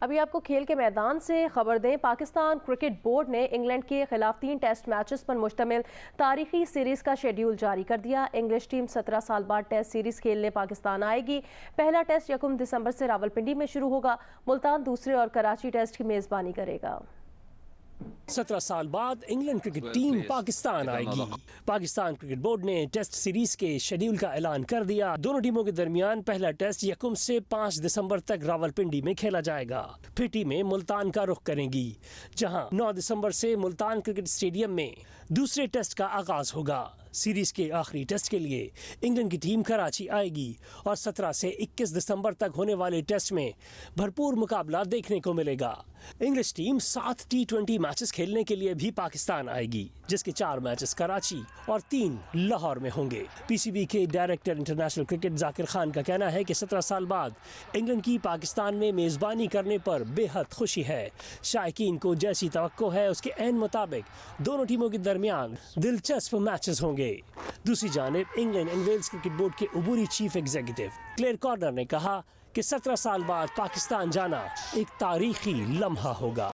अभी आपको खेल के मैदान से खबर दें, पाकिस्तान क्रिकेट बोर्ड ने इंग्लैंड के खिलाफ 3 टेस्ट मैचेस पर मुश्तमिल तारीखी सीरीज का शेड्यूल जारी कर दिया। इंग्लिश टीम 17 साल बाद टेस्ट सीरीज खेलने पाकिस्तान आएगी। पहला टेस्ट 1 दिसंबर से रावलपिंडी में शुरू होगा। मुल्तान दूसरे और कराची टेस्ट की मेजबानी करेगा। 17 साल बाद इंग्लैंड क्रिकेट टीम पाकिस्तान आएगी। पाकिस्तान क्रिकेट बोर्ड ने टेस्ट सीरीज के शेड्यूल का ऐलान कर दिया। दोनों टीमों के दरमियान पहला टेस्ट 1 से 5 दिसंबर तक रावलपिंडी में खेला जाएगा। फिर टीमें मुल्तान का रुख करेंगी, जहां 9 दिसंबर से मुल्तान क्रिकेट स्टेडियम में दूसरे टेस्ट का आगाज होगा। सीरीज के आखिरी टेस्ट के लिए इंग्लैंड की टीम कराची आएगी और 17 से 21 दिसंबर तक होने वाले टेस्ट में भरपूर मुकाबला देखने को मिलेगा। इंग्लिश टीम 7 T20 मैचेस खेलने के लिए भी पाकिस्तान आएगी, जिसके 4 मैचेस कराची और 3 लाहौर में होंगे। पीसीबी के director international cricket Zakir Khan का कहना है कि 17 साल बाद इंग्लैंड की पाकिस्तान में मेजबानी करने पर बेहद खुशी है। शायकीन को जैसी तवक्को है उसके ऐन मुताबिक दोनों टीमों के दरमियान दिलचस्प मैचेस होंगे। दूसरी जानिब England and Wales cricket board के उबूरी चीफ एग्जीक्यूटिव क्लेयर कॉर्नर ने कहा कि 17 साल बाद पाकिस्तान जाना एक तारीखी लम्हा होगा।